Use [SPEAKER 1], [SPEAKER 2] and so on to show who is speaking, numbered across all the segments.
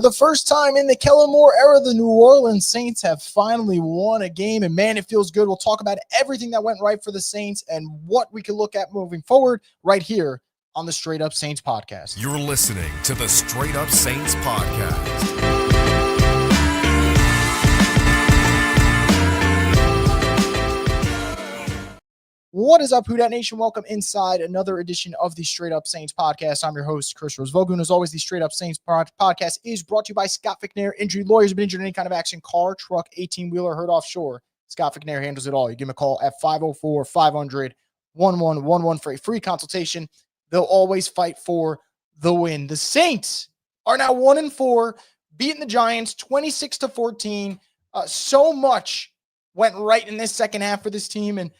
[SPEAKER 1] the first time in the Kellen Moore era, the New Orleans Saints have finally won a game, and man, it feels good. We'll talk about everything that went right for the Saints and what we can look at moving forward right here on the Straight Up Saints podcast.
[SPEAKER 2] You're listening to the Straight Up Saints podcast.
[SPEAKER 1] What is up, Who Dat Nation? Welcome inside another edition of the Straight Up Saints podcast. I'm your host, Chris Rosevogun. As always, the Straight Up Saints podcast is brought to you by Scott McNair, injury lawyers. Been injured in any kind of action, car, truck, 18-wheeler, hurt offshore. Scott McNair handles it all. You give him a call at 504-500-1111 for a free consultation. They'll always fight for the win. The Saints are now 1-4, beating the Giants 26-14. So much went right in this second half for this team, and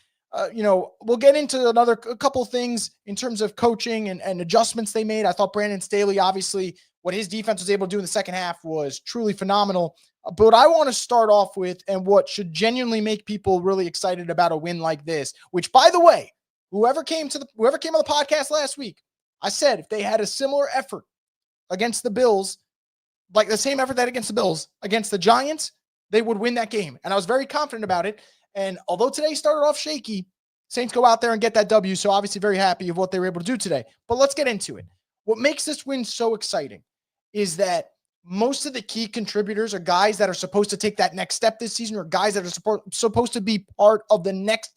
[SPEAKER 1] we'll get into a couple things in terms of coaching and adjustments they made. I thought Brandon Staley, obviously, what his defense was able to do in the second half was truly phenomenal. But what I want to start off with, and what should genuinely make people really excited about a win like this, which, by the way, whoever came on the podcast last week, I said if they had a similar effort against the Bills, like the same effort that against the Bills, against the Giants, they would win that game. And I was very confident about it. And although today started off shaky, Saints go out there and get that W. So obviously very happy of what they were able to do today. But let's get into it. What makes this win so exciting is that most of the key contributors are guys that are supposed to take that next step this season, or guys that are supposed to be part of the next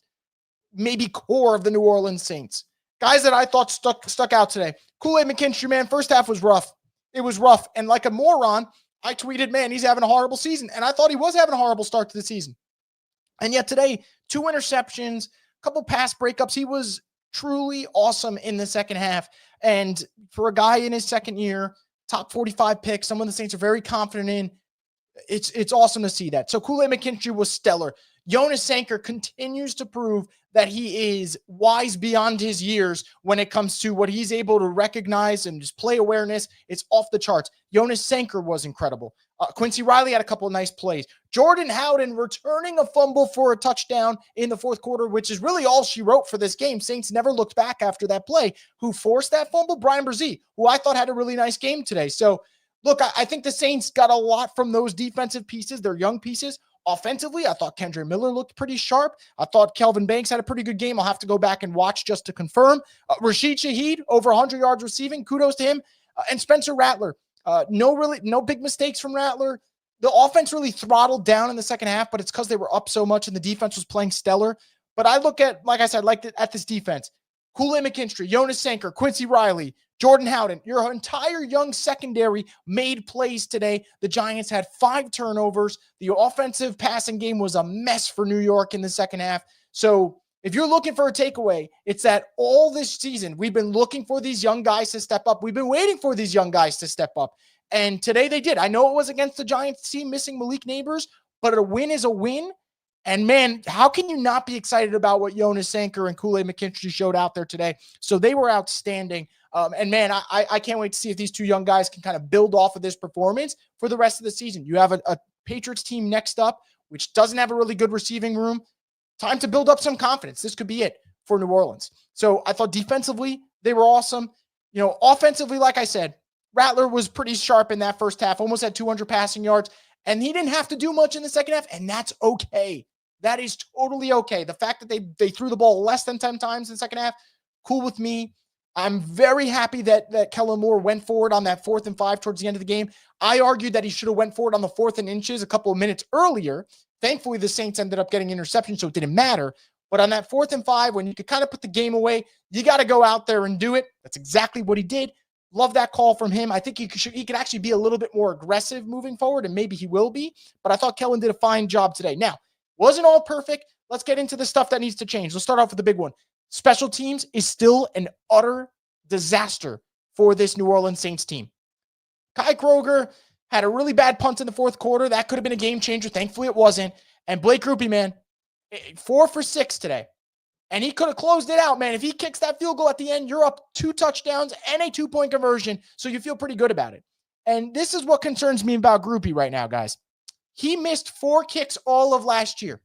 [SPEAKER 1] maybe core of the New Orleans Saints. Guys that I thought stuck out today. Kool-Aid McKinstry, man, first half was rough. It was rough. And like a moron, I tweeted, man, he's having a horrible season. And I thought he was having a horrible start to the season. And yet today, 2 interceptions, a couple pass breakups. He was truly awesome in the second half. And for a guy in his second year, top 45 pick, someone the Saints are very confident in, it's awesome to see that. So Kool-Aid McKinstry was stellar. Jonas Sanker continues to prove that he is wise beyond his years when it comes to what he's able to recognize and just play awareness. It's off the charts. Jonas Sanker was incredible. Quincy Riley had a couple of nice plays. Jordan Howden returning a fumble for a touchdown in the fourth quarter, which is really all she wrote for this game. Saints never looked back after that play. Who forced that fumble? Brian Brzee, who I thought had a really nice game today. So, look, I think the Saints got a lot from those defensive pieces. They're young pieces. Offensively, I thought Kendre Miller looked pretty sharp. I thought Kelvin Banks had a pretty good game. I'll have to go back and watch just to confirm. Rashid Shaheed, over 100 yards receiving. Kudos to him. And Spencer Rattler. No big mistakes from Rattler. The offense really throttled down in the second half, but it's because they were up so much and the defense was playing stellar. But I look at, like I said, at this defense. Kool-Aid McKinstry, Jonas Sanker, Quincy Riley, Jordan Howden, your entire young secondary made plays today. The Giants had 5 turnovers. The offensive passing game was a mess for New York in the second half. So if you're looking for a takeaway, it's that all this season, we've been looking for these young guys to step up. We've been waiting for these young guys to step up. And today they did. I know it was against the Giants team missing Malik Neighbors, but a win is a win. And man, how can you not be excited about what Jonas Sanker and Kool-Aid McKinstry showed out there today? So they were outstanding. And man, I can't wait to see if these 2 young guys can kind of build off of this performance for the rest of the season. You have a Patriots team next up, which doesn't have a really good receiving room. Time to build up some confidence. This could be it for New Orleans. So I thought defensively, they were awesome. Offensively, like I said, Rattler was pretty sharp in that first half, almost had 200 passing yards, and he didn't have to do much in the second half, and that's okay. That is totally okay. The fact that they threw the ball less than 10 times in the second half, cool with me. I'm very happy that Kellen Moore went forward on that 4th and 5 towards the end of the game. I argued that he should have went forward on the 4th and inches a couple of minutes earlier. Thankfully, the Saints ended up getting interception, so it didn't matter. But on that 4th and 5, when you could kind of put the game away, you got to go out there and do it. That's exactly what he did. Love that call from him. I think he could actually be a little bit more aggressive moving forward, and maybe he will be. But I thought Kellen did a fine job today. Now, wasn't all perfect. Let's get into the stuff that needs to change. Let's start off with the big one. Special teams is still an utter disaster for this New Orleans Saints team. Kai Kroger had a really bad punt in the fourth quarter. That could have been a game changer. Thankfully, it wasn't. And Blake Grupe, man, 4 for 6 today. And he could have closed it out, man. If he kicks that field goal at the end, you're up 2 touchdowns and a 2-point conversion, so you feel pretty good about it. And this is what concerns me about Grupe right now, guys. He missed 4 kicks all of last year.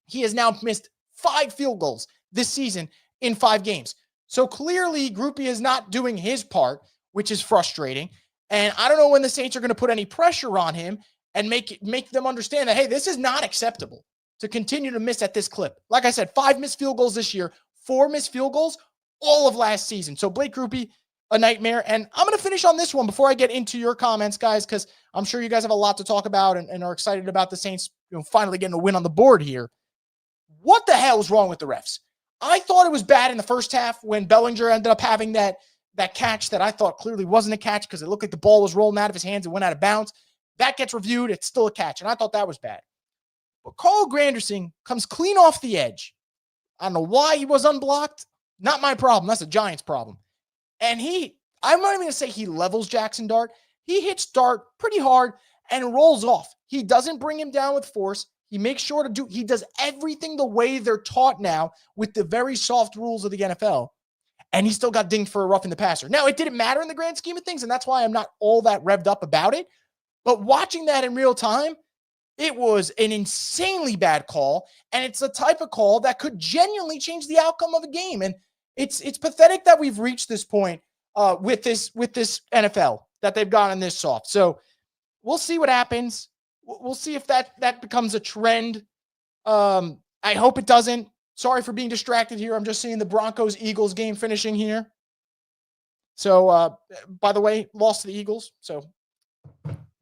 [SPEAKER 1] He has now missed 5 field goals this season in 5 games. So clearly, Grupe is not doing his part, which is frustrating. And I don't know when the Saints are going to put any pressure on him and make them understand that, hey, this is not acceptable to continue to miss at this clip. Like I said, 5 missed field goals this year, 4 missed field goals all of last season. So Blake Grupe, a nightmare. And I'm going to finish on this one before I get into your comments, guys, because I'm sure you guys have a lot to talk about and are excited about the Saints, finally getting a win on the board here. What the hell is wrong with the refs? I thought it was bad in the first half when Bellinger ended up having that catch that I thought clearly wasn't a catch because it looked like the ball was rolling out of his hands and went out of bounds. That gets reviewed. It's still a catch. And I thought that was bad. But Carl Granderson comes clean off the edge. I don't know why he was unblocked. Not my problem. That's a Giants problem. And I'm not even going to say he levels Jackson Dart. He hits Dart pretty hard and rolls off. He doesn't bring him down with force. He makes sure he does everything the way they're taught now with the very soft rules of the NFL. And he still got dinged for a roughing the passer. Now, it didn't matter in the grand scheme of things, and that's why I'm not all that revved up about it. But watching that in real time, it was an insanely bad call, and it's the type of call that could genuinely change the outcome of a game. And it's pathetic that we've reached this point with this NFL, that they've gotten this soft. So we'll see what happens. We'll see if that becomes a trend. I hope it doesn't. Sorry for being distracted here. I'm just seeing the Broncos-Eagles game finishing here. So, by the way, lost to the Eagles. So,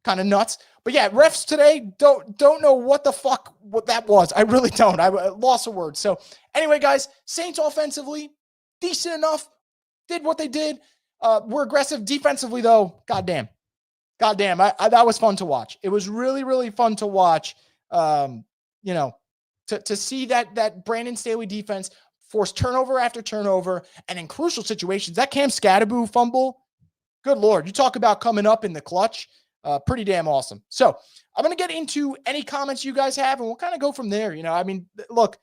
[SPEAKER 1] kind of nuts. But yeah, refs today don't know what the fuck what that was. I really don't. I lost a word. So, anyway, guys, Saints offensively, decent enough. Did what they did. We're aggressive defensively, though. Goddamn. That was fun to watch. It was really, really fun to watch. To see that Brandon Staley defense force turnover after turnover, and in crucial situations, that Cam Scadaboo fumble, good Lord, you talk about coming up in the clutch, pretty damn awesome. So I'm going to get into any comments you guys have, and we'll kind of go from there. Look,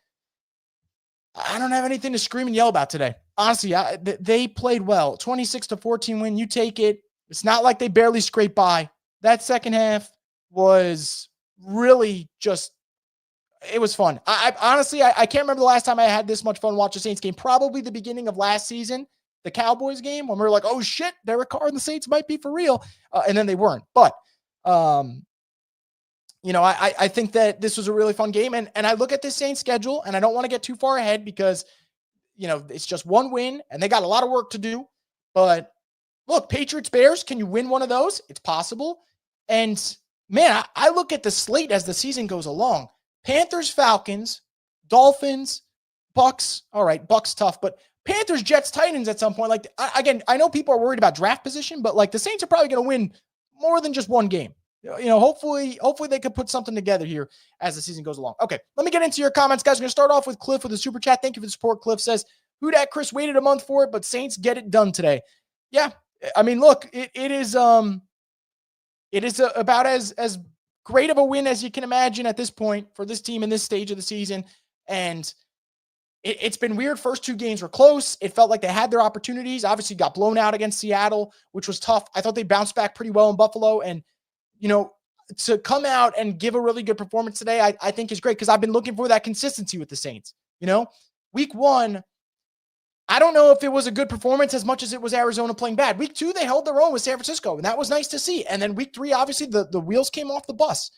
[SPEAKER 1] I don't have anything to scream and yell about today. Honestly, they played well. 26-14 win, you take it. It's not like they barely scraped by. That second half was really just, it was fun. I honestly can't remember the last time I had this much fun watching a Saints game. Probably the beginning of last season, the Cowboys game, when we were like, oh shit, Derek Carr and the Saints might be for real. And then they weren't. But, I think that this was a really fun game. And I look at this Saints schedule, and I don't want to get too far ahead because, it's just one win and they got a lot of work to do. But look, Patriots, Bears, can you win one of those? It's possible. And man, I look at the slate as the season goes along. Panthers, Falcons, Dolphins, Bucks. All right, Bucks tough, but Panthers, Jets, Titans at some point. Like, again, I know people are worried about draft position, but like the Saints are probably going to win more than just one game. Hopefully they could put something together here as the season goes along. Okay, let me get into your comments, guys. We're going to start off with Cliff with a super chat. Thank you for the support. Cliff says, who dat Chris waited a month for it, but Saints get it done today. Yeah, I mean, look, it is about as great of a win as you can imagine at this point for this team in this stage of the season. And it's been weird. First 2 games were close. It felt like they had their opportunities. Obviously got blown out against Seattle, which was tough. I thought they bounced back pretty well in Buffalo. And, to come out and give a really good performance today, I think is great because I've been looking for that consistency with the Saints. Week 1, I don't know if it was a good performance as much as it was Arizona playing bad. Week 2, they held their own with San Francisco, and that was nice to see. And then week 3, obviously, the wheels came off the bus.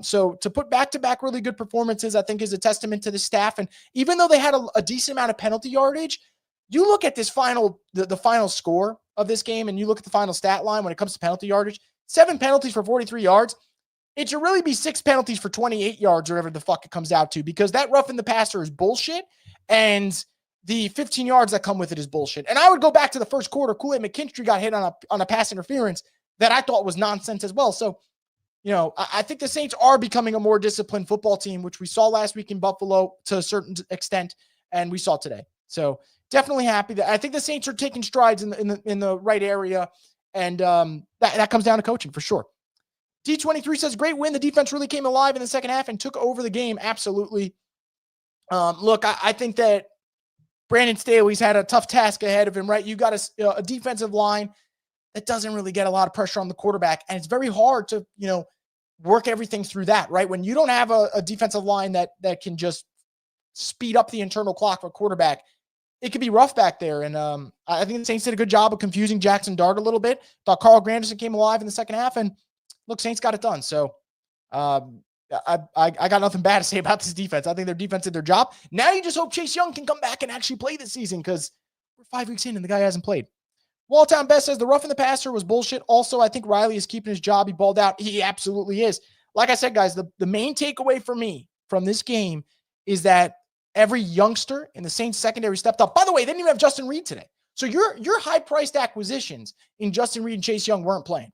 [SPEAKER 1] So to put back-to-back really good performances, I think is a testament to the staff. And even though they had a decent amount of penalty yardage, you look at this the final score of this game, and you look at the final stat line when it comes to penalty yardage, 7 penalties for 43 yards. It should really be 6 penalties for 28 yards or whatever the fuck it comes out to, because that roughing the passer is bullshit. And the 15 yards that come with it is bullshit. And I would go back to the first quarter. Kool-Aid McKinstry got hit on a pass interference that I thought was nonsense as well. So, I think the Saints are becoming a more disciplined football team, which we saw last week in Buffalo to a certain extent, and we saw today. So definitely happy that I think the Saints are taking strides in the right area, and that comes down to coaching for sure. D23 says, great win. The defense really came alive in the second half and took over the game. Absolutely. Look, I think that Brandon Staley's had a tough task ahead of him, right? You got a defensive line that doesn't really get a lot of pressure on the quarterback, and it's very hard to, work everything through that, right? When you don't have a defensive line that can just speed up the internal clock for a quarterback, it could be rough back there. And I think the Saints did a good job of confusing Jackson Dart a little bit. Thought Carl Granderson came alive in the second half, and look, Saints got it done. So I got nothing bad to say about this defense. I think their defense did their job. Now you just hope Chase Young can come back and actually play this season, because we're 5 weeks in and the guy hasn't played. Walltown Best says the roughing the passer was bullshit. Also, I think Riley is keeping his job. He balled out. He absolutely is. Like I said, guys, the main takeaway for me from this game is that every youngster in the Saints secondary stepped up. By the way, they didn't even have Justin Reed today. So your high-priced acquisitions in Justin Reed and Chase Young weren't playing.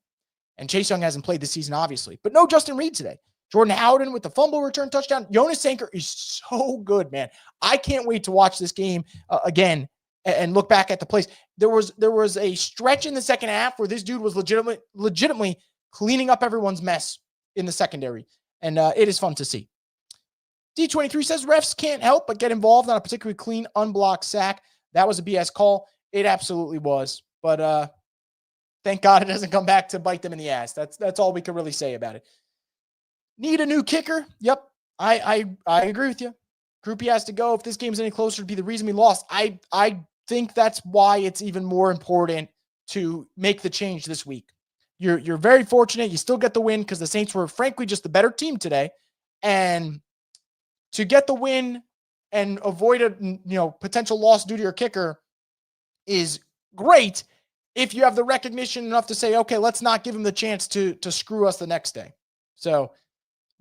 [SPEAKER 1] And Chase Young hasn't played this season, obviously. But no Justin Reed today. Jordan Howden with the fumble return touchdown. Jonas Sanker is so good, man. I can't wait to watch this game again and look back at the plays. There was a stretch in the second half where this dude was legitimately cleaning up everyone's mess in the secondary. And it is fun to see. D23 says refs can't help but get involved on a particularly clean, unblocked sack. That was a BS call. It absolutely was. But thank God it doesn't come back to bite them in the ass. That's all we can really say about it. Need a new kicker? Yep. I agree with you. Groupie has to go. If this game's any closer, it'd be the reason we lost. I think that's why it's even more important to make the change this week. You're very fortunate. You still get the win because the Saints were frankly just the better team today. And to get the win and avoid a potential loss due to your kicker is great if you have the recognition enough to say, okay, let's not give him the chance to screw us the next day. So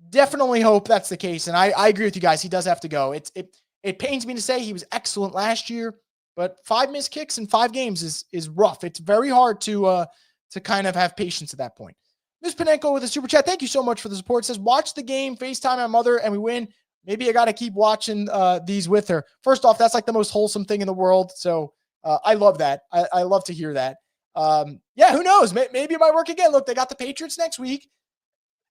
[SPEAKER 1] definitely hope that's the case. And I agree with you guys. He does have to go. It pains me to say he was excellent last year, but 5 missed kicks in 5 games is rough. It's very hard to kind of have patience at that point. Ms. Panenko with a super chat. Thank you so much for the support. It says, watch the game, FaceTime my mother, and we win. Maybe I got to keep watching these with her. First off, that's like the most wholesome thing in the world. So I love that. I love to hear that. Yeah, who knows? Maybe it might work again. Look, they got the Patriots next week.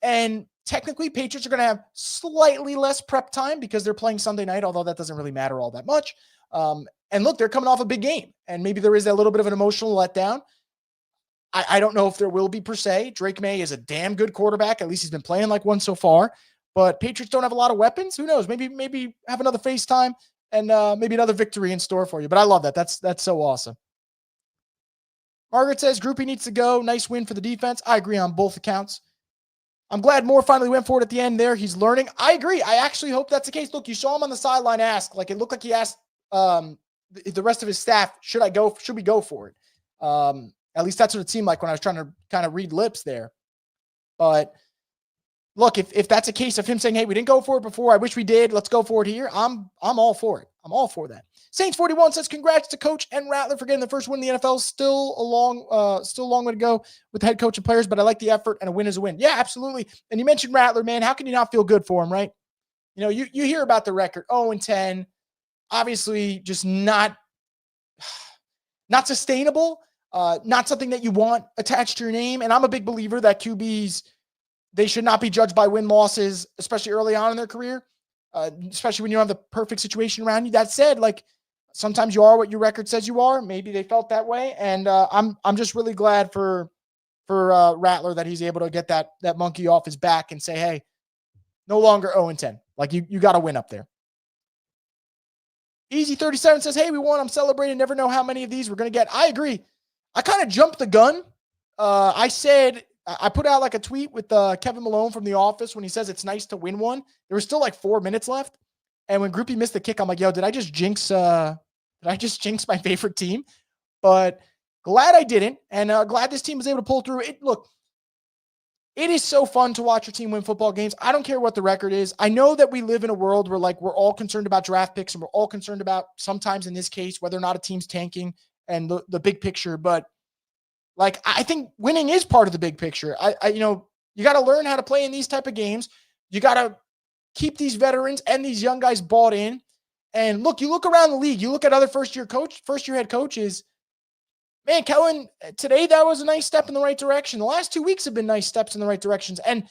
[SPEAKER 1] And technically, Patriots are going to have slightly less prep time because they're playing Sunday night, although that doesn't really matter all that much. And look, they're coming off a big game. And maybe there is a little bit of an emotional letdown. I don't know if there will be per se. Drake May is a damn good quarterback. At least he's been playing like one so far. But Patriots don't have a lot of weapons. Who knows? Maybe have another FaceTime and maybe another victory in store for you. But I love that. That's so awesome. Margaret says, Groupie needs to go. Nice win for the defense. I agree on both accounts. I'm glad Moore finally went for it at the end there. He's learning. I agree. I actually hope that's the case. Look, you saw him on the sideline ask. Like, it looked like he asked the rest of his staff, should we go for it? At least that's what it seemed like when I was trying to kind of read lips there. But look, if that's a case of him saying, hey, we didn't go for it before, I wish we did, let's go for it here, I'm all for it. I'm all for that. Saints41 says, congrats to Coach and Rattler for getting the first win in the NFL. Still a long way to go with the head coach and players, but I like the effort, and a win is a win. Yeah, absolutely. And you mentioned Rattler, man. How can you not feel good for him, right? You hear about the record, 0-10, obviously just not sustainable, not something that you want attached to your name. And I'm a big believer that QBs, they should not be judged by win-losses, especially early on in their career, especially when you don't have the perfect situation around you. That said, like, sometimes you are what your record says you are. Maybe they felt that way. And I'm just really glad for Rattler that he's able to get that monkey off his back and say, hey, no longer 0-10. Like, you got to win up there. Easy37 says, hey, we won. I'm celebrating. Never know how many of these we're going to get. I agree. I kind of jumped the gun. I put out like a tweet with Kevin Malone from The Office when he says it's nice to win one. There was still like 4 minutes left. And when Groupie missed the kick, I'm like, yo, did I just jinx my favorite team? But glad I didn't. And glad this team was able to pull through it. Look, it is so fun to watch your team win football games. I don't care what the record is. I know that we live in a world where, like, we're all concerned about draft picks, and we're all concerned about, sometimes in this case, whether or not a team's tanking and the big picture. But, like, I think winning is part of the big picture. You got to learn how to play in these type of games. You got to keep these veterans and these young guys bought in. And look, you look around the league, you look at other first-year head coaches. Man, Kellen, today that was a nice step in the right direction. The last 2 weeks have been nice steps in the right directions. And,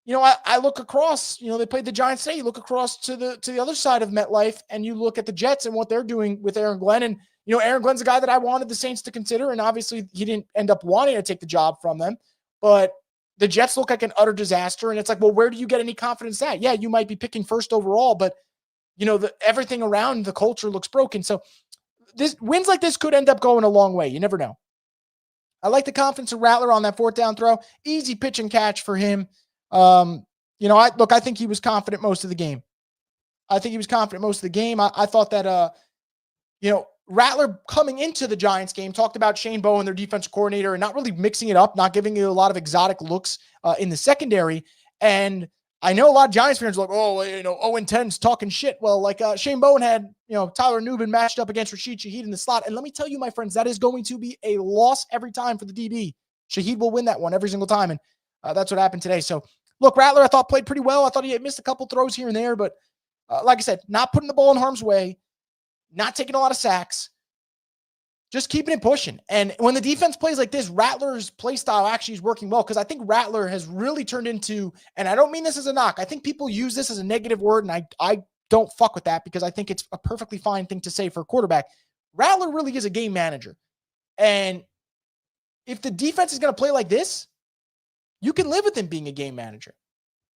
[SPEAKER 1] I look across, they played the Giants today. You look across to the other side of MetLife, and you look at the Jets and what they're doing with Aaron Glenn. And, Aaron Glenn's a guy that I wanted the Saints to consider, and obviously he didn't end up wanting to take the job from them. But the Jets look like an utter disaster, and it's like, well, where do you get any confidence at? Yeah, you might be picking first overall, but, everything around the culture looks broken. So this wins like this could end up going a long way. You never know. I like the confidence of Rattler on that fourth down throw. Easy pitch and catch for him. I think he was confident most of the game. I thought that, Rattler coming into the Giants game talked about Shane Bowen, their defensive coordinator, and not really mixing it up, not giving you a lot of exotic looks in the secondary. And I know a lot of Giants fans are like, 0-10's talking shit. Well, Shane Bowen had, Tyler Nubin matched up against Rashid Shaheed in the slot. And let me tell you, my friends, that is going to be a loss every time for the DB. Shaheed will win that one every single time. And that's what happened today. So, look, Rattler, I thought played pretty well. I thought he had missed a couple throws here and there. But like I said, not putting the ball in harm's way, not taking a lot of sacks, just keeping it pushing. And when the defense plays like this, Rattler's play style actually is working well, because I think Rattler has really turned into, and I don't mean this as a knock, I think people use this as a negative word, and I don't fuck with that, because I think it's a perfectly fine thing to say for a quarterback. Rattler really is a game manager. And if the defense is going to play like this, you can live with him being a game manager.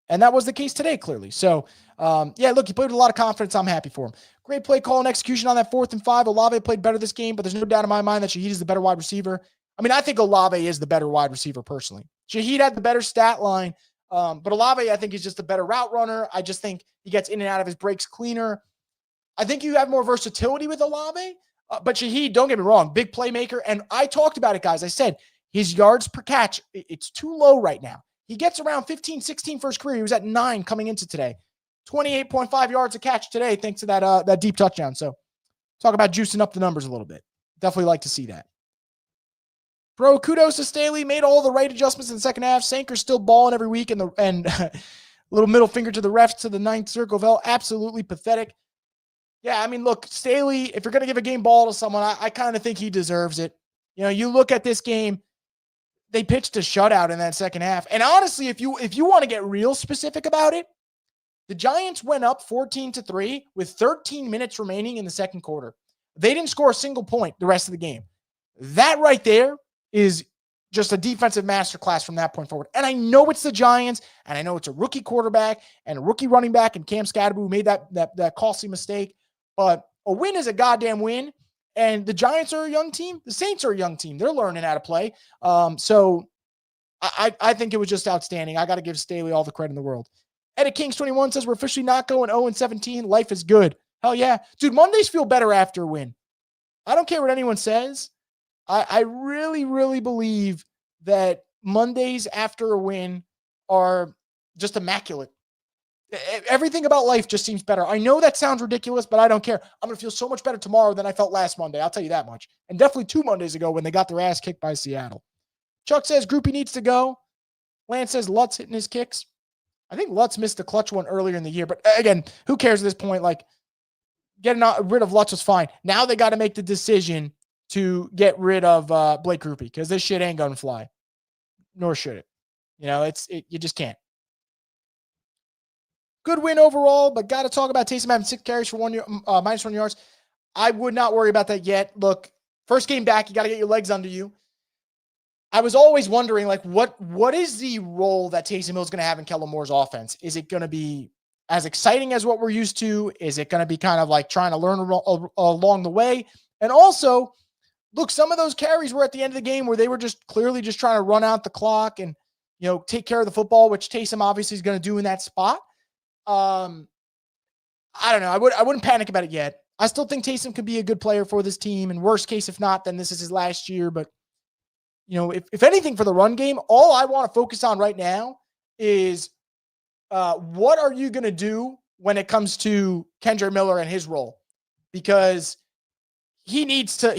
[SPEAKER 1] And that was the case today, clearly. So, look, he played with a lot of confidence. I'm happy for him. Great play call and execution on that 4th and 5. Olave played better this game, but there's no doubt in my mind that Shaheed is the better wide receiver. I mean, I think Olave is the better wide receiver personally. Shaheed had the better stat line, but Olave, I think, is just a better route runner. I just think he gets in and out of his breaks cleaner. I think you have more versatility with Olave, but Shaheed, don't get me wrong, big playmaker. And I talked about it, guys. I said his yards per catch, it's too low right now. He gets around 15, 16 for his career. He was at 9 coming into today. 28.5 yards a catch today, thanks to that deep touchdown. So talk about juicing up the numbers a little bit. Definitely like to see that. Bro, kudos to Staley. Made all the right adjustments in the second half. Sanker's still balling every week, and little middle finger to the refs to the 9th circle bell. Absolutely pathetic. Yeah, I mean, look, Staley, if you're going to give a game ball to someone, I kind of think he deserves it. You look at this game, they pitched a shutout in that second half. And honestly, if you want to get real specific about it, the Giants went up 14-3 with 13 minutes remaining in the second quarter. They didn't score a single point the rest of the game. That right there is just a defensive masterclass from that point forward. And I know it's the Giants, and I know it's a rookie quarterback and a rookie running back, and Cam Scadaboo who made that costly mistake. But a win is a goddamn win. And the Giants are a young team. The Saints are a young team. They're learning how to play. So I think it was just outstanding. I got to give Staley all the credit in the world. Edit Kings 21 says we're officially not going 0-17. Life is good. Hell yeah. Dude, Mondays feel better after a win. I don't care what anyone says. I really, really believe that Mondays after a win are just immaculate. Everything about life just seems better. I know that sounds ridiculous, but I don't care. I'm going to feel so much better tomorrow than I felt last Monday. I'll tell you that much. And definitely 2 Mondays ago when they got their ass kicked by Seattle. Chuck says Groupie needs to go. Lance says Lutz hitting his kicks. I think Lutz missed a clutch one earlier in the year. But again, who cares at this point? Getting rid of Lutz was fine. Now they got to make the decision to get rid of Blake Groupie, because this shit ain't going to fly. Nor should it. You just can't. Good win overall, but got to talk about Taysom having 6 carries for minus 1 yards. I would not worry about that yet. Look, first game back, you got to get your legs under you. I was always wondering, what is the role that Taysom Hill is going to have in Kellen Moore's offense? Is it going to be as exciting as what we're used to? Is it going to be kind of like trying to learn along the way? And also, look, some of those carries were at the end of the game where they were just clearly just trying to run out the clock and, take care of the football, which Taysom obviously is going to do in that spot. I don't know. I wouldn't panic about it yet. I still think Taysom could be a good player for this team. And worst case, if not, then this is his last year. But, if anything for the run game, all I want to focus on right now is what are you going to do when it comes to Kendre Miller and his role? Because he needs to,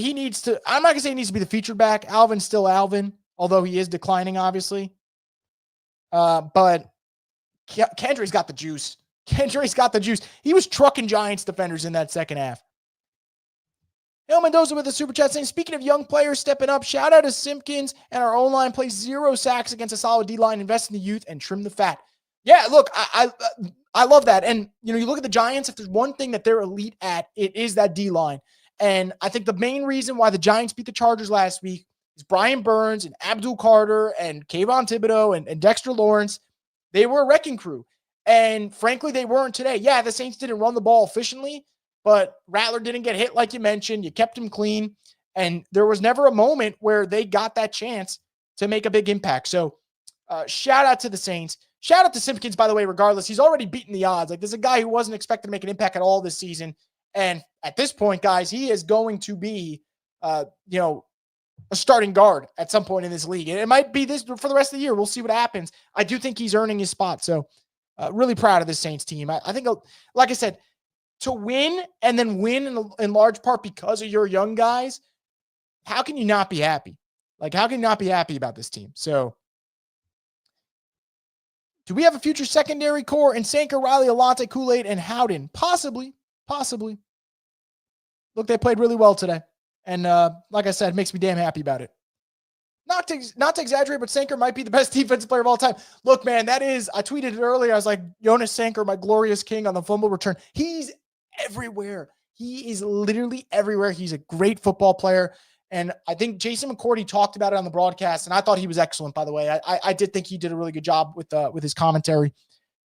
[SPEAKER 1] I'm not going to say he needs to be the featured back. Alvin's still Alvin, although he is declining, obviously. But Kendrick's got the juice. He was trucking Giants defenders in that second half. Hale Mendoza with a super chat saying, speaking of young players stepping up, shout out to Simpkins and our O-line plays 0 sacks against a solid D-line, invest in the youth and trim the fat. Yeah, look, I love that. And, you look at the Giants, if there's one thing that they're elite at, it is that D-line. And I think the main reason why the Giants beat the Chargers last week is Brian Burns and Abdul Carter and Kayvon Thibodeau and Dexter Lawrence. They were a wrecking crew. And frankly, they weren't today. Yeah, the Saints didn't run the ball efficiently, but Rattler didn't get hit like you mentioned. You kept him clean, and there was never a moment where they got that chance to make a big impact. So shout out to the Saints. Shout out to Simpkins, by the way, regardless. He's already beaten the odds. Like, there's a guy who wasn't expected to make an impact at all this season. And at this point, guys, he is going to be, a starting guard at some point in this league. And it might be this for the rest of the year. We'll see what happens. I do think he's earning his spot. So really proud of this Saints team. I think, like I said, to win and then win in large part because of your young guys, how can you not be happy? Like, how can you not be happy about this team? So, do we have a future secondary core in Sanker, Riley, Alante, Kool-Aid, and Howden? Possibly. Look, they played really well today. And like I said, it makes me damn happy about it. Not to exaggerate, but Sanker might be the best defensive player of all time. Look, man, I tweeted it earlier. I was like, Jonas Sanker, my glorious king on the fumble return. He's everywhere. He is literally everywhere. He's a great football player. And I think Jason McCourty talked about it on the broadcast, and I thought he was excellent, by the way. I did think he did a really good job with his commentary.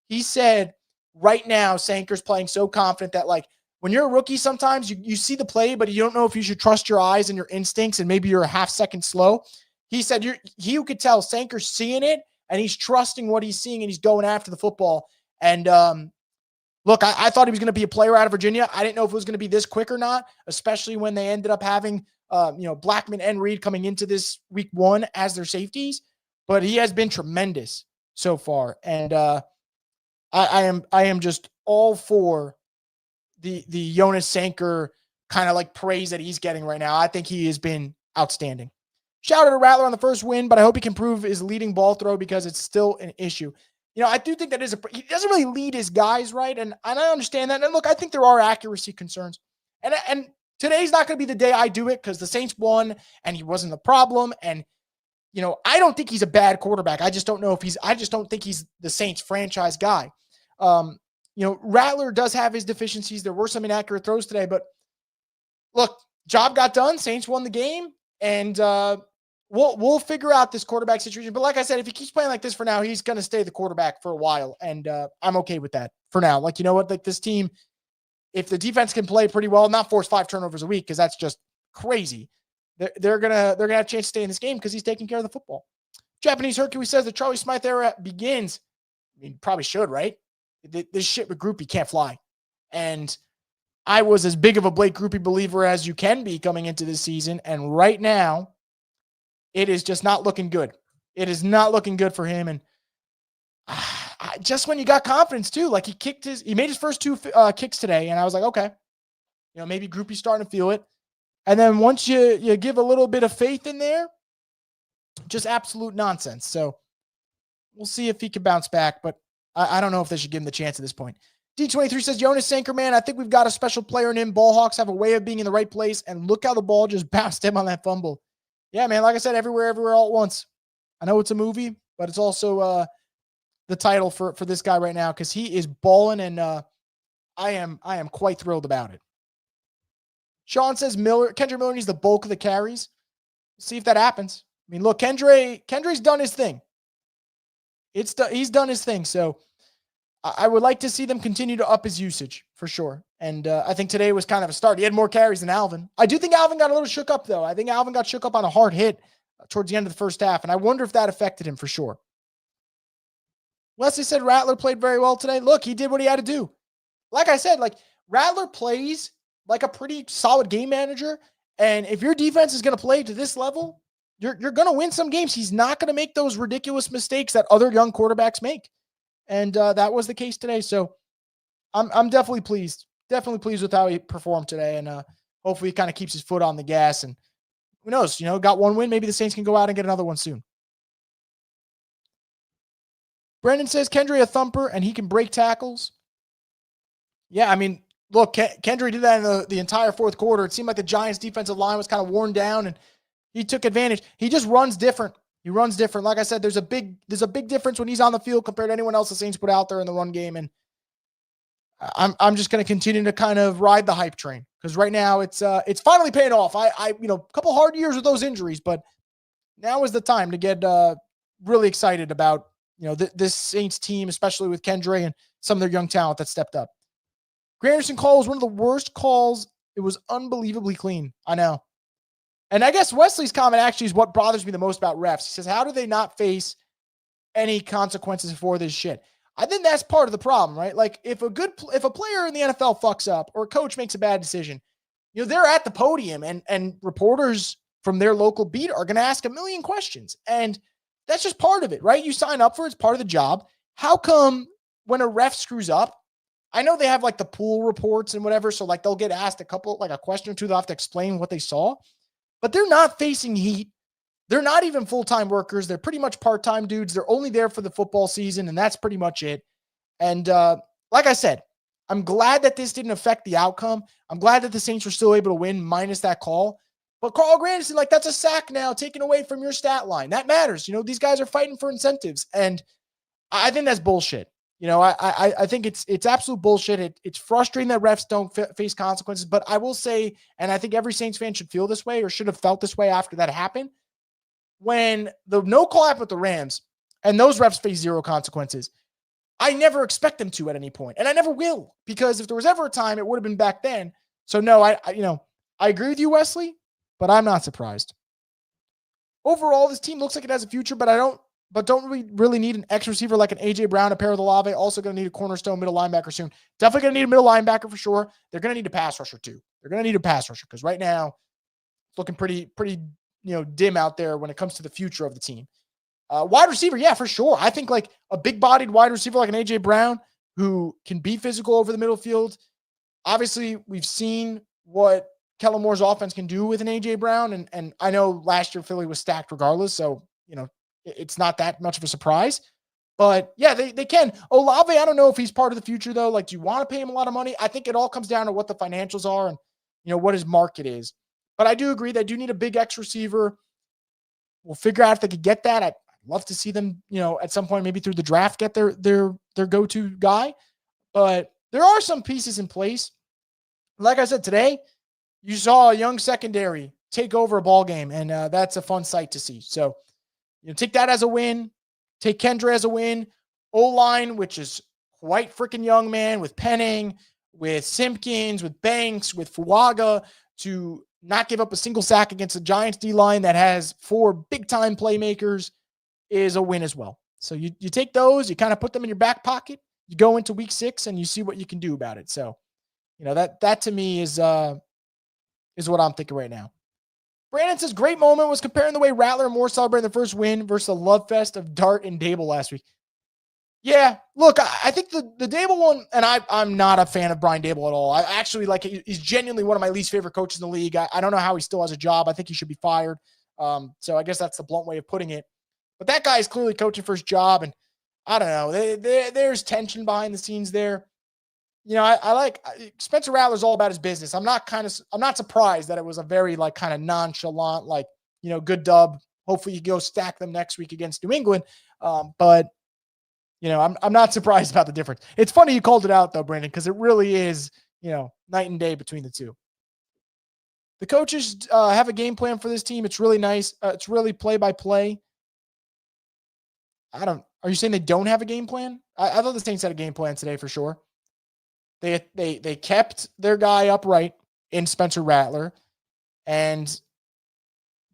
[SPEAKER 1] He said right now Sanker's playing so confident that, like, when you're a rookie, sometimes you see the play, but you don't know if you should trust your eyes and your instincts, and maybe you're a half second slow. He said you could tell Sanker's seeing it, and he's trusting what he's seeing, and he's going after the football. And look, I thought he was going to be a player out of Virginia. I didn't know if it was going to be this quick or not, especially when they ended up having Blackman and Reed coming into this week 1 as their safeties. But he has been tremendous so far, and I am just all for the Jonas Sanker kind of like praise that he's getting right now. I think he has been outstanding. Shout out to Rattler on the first win, but I hope he can improve his leading ball throw because it's still an issue. I do think that he doesn't really lead his guys right, and I understand that. And look, I think there are accuracy concerns, and today's not going to be the day I do it because the Saints won and he wasn't the problem. And I don't think he's a bad quarterback. I just don't think he's the Saints franchise guy. Rattler does have his deficiencies. There were some inaccurate throws today, but look, job got done. Saints won the game, and we'll figure out this quarterback situation. But like I said, if he keeps playing like this for now, he's going to stay the quarterback for a while, and I'm okay with that for now. Like, you know what? Like, this team, if the defense can play pretty well, not force 5 turnovers a week, because that's just crazy, they're gonna have a chance to stay in this game because he's taking care of the football. Japanese Hercules says the Charlie Smythe era begins. I mean, probably should, right? This shit with Groupie can't fly. And I was as big of a Blake Groupie believer as you can be coming into this season. And right now, it is just not looking good. It is not looking good for him. And just when you got confidence too, like he made his first 2 kicks today. And I was like, okay, maybe Groupie's starting to feel it. And then once you give a little bit of faith in there, just absolute nonsense. So we'll see if he can bounce back, but I don't know if they should give him the chance at this point. D23 says, Jonas Sanker, man, I think we've got a special player in him. Ball Hawks have a way of being in the right place, and look how the ball just bounced him on that fumble. Yeah, man, like I said, everywhere, all at once. I know it's a movie, but it's also the title for this guy right now because he is balling, and I am quite thrilled about it. Sean says Kendra Miller needs the bulk of the carries. See if that happens. I mean, look, Kendra's done his thing. He's done his thing. So I would like to see them continue to up his usage for sure. And I think today was kind of a start. He had more carries than Alvin. I do think Alvin got a little shook up though. I think Alvin got shook up on a hard hit towards the end of the first half. And I wonder if that affected him for sure. Wesley said Rattler played very well today. Look, he did what he had to do. Like I said, like Rattler plays like a pretty solid game manager. And if your defense is going to play to this level, you're going to win some games. He's not going to make those ridiculous mistakes that other young quarterbacks make. And that was the case today. So I'm definitely pleased. Definitely pleased with how he performed today. And hopefully he kind of keeps his foot on the gas. And who knows, got one win. Maybe the Saints can go out and get another one soon. Brendan says Kendra a thumper and he can break tackles. Yeah, I mean, look, Kendra did that in the entire fourth quarter. It seemed like the Giants' defensive line was kind of worn down, and he took advantage. He just runs different. He runs different. Like I said, there's a big difference when he's on the field compared to anyone else the Saints put out there in the run game. And I'm just going to continue to kind of ride the hype train because right now it's finally paying off. I a couple hard years with those injuries, but now is the time to get really excited about this Saints team, especially with Kendra and some of their young talent that stepped up. Granderson call was one of the worst calls. It was unbelievably clean. I know. And I guess Wesley's comment actually is what bothers me the most about refs. He says, how do they not face any consequences for this shit? I think that's part of the problem, right? Like if a player in the NFL fucks up or a coach makes a bad decision, they're at the podium and reporters from their local beat are going to ask a million questions. And that's just part of it, right? You sign up for it. It's part of the job. How come when a ref screws up, I know they have like the pool reports and whatever. So like they'll get asked a question or two. They'll have to explain what they saw, but they're not facing heat. They're not even full-time workers. They're pretty much part-time dudes. They're only there for the football season, and that's pretty much it. And like I said, I'm glad that this didn't affect the outcome. I'm glad that the Saints were still able to win minus that call. But Carl Granderson, that's a sack now taken away from your stat line. That matters. These guys are fighting for incentives, and I think that's bullshit. I think it's absolute bullshit. It's frustrating that refs don't face consequences, but I will say, and I think every Saints fan should feel this way or should have felt this way after that happened. When the no call happened with the Rams and those refs face zero consequences, I never expect them to at any point, and I never will, because if there was ever a time, it would have been back then. So no, I agree with you, Wesley, but I'm not surprised. Overall, this team looks like it has a future, but don't we really need an X receiver like an AJ Brown, a pair of the Olave? Also going to need a cornerstone middle linebacker soon. Definitely going to need a middle linebacker for sure. They're going to need a pass rusher too. They're going to need a pass rusher because right now it's looking pretty dim out there when it comes to the future of the team. Wide receiver, yeah, for sure. I think like a big-bodied wide receiver like an AJ Brown who can be physical over the middle field. Obviously, we've seen what Kellen Moore's offense can do with an AJ Brown, and I know last year Philly was stacked regardless, so it's not that much of a surprise. But yeah, they can. Olave, I don't know if he's part of the future though. Like, do you want to pay him a lot of money? I think it all comes down to what the financials are and what his market is. But I do agree they do need a big X receiver. We'll figure out if they could get that. I'd love to see them, at some point, maybe through the draft, get their go-to guy. But there are some pieces in place. Like I said, today, you saw a young secondary take over a ball game, and that's a fun sight to see. So, take that as a win. Take Kendra as a win. O-line, which is quite freaking young, man, with Penning, with Simpkins, with Banks, with Fuaga, to not give up a single sack against the Giants D-line that has 4 big-time playmakers is a win as well. So you take those, you kind of put them in your back pocket, you go into week 6, and you see what you can do about it. So, that to me is what I'm thinking right now. Brandon says, great moment was comparing the way Rattler and Moore celebrated their first win versus the love fest of Dart and Dable last week. Yeah, look, I think the Dable one, and I'm not a fan of Brian Dable at all. I actually he's genuinely one of my least favorite coaches in the league. I don't know how he still has a job. I think he should be fired. So I guess that's the blunt way of putting it. But that guy is clearly coaching for his job, and I don't know. There's tension behind the scenes there. I like Spencer Rattler's all about his business. I'm not surprised that it was a very kind of nonchalant, good dub. Hopefully you go stack them next week against New England. But I'm not surprised about the difference. It's funny you called it out though, Brandon, because it really is, night and day between the two. The coaches have a game plan for this team. It's really nice. It's really play by play. Are you saying they don't have a game plan? I thought the Saints had a game plan today for sure. They kept their guy upright in Spencer Rattler. And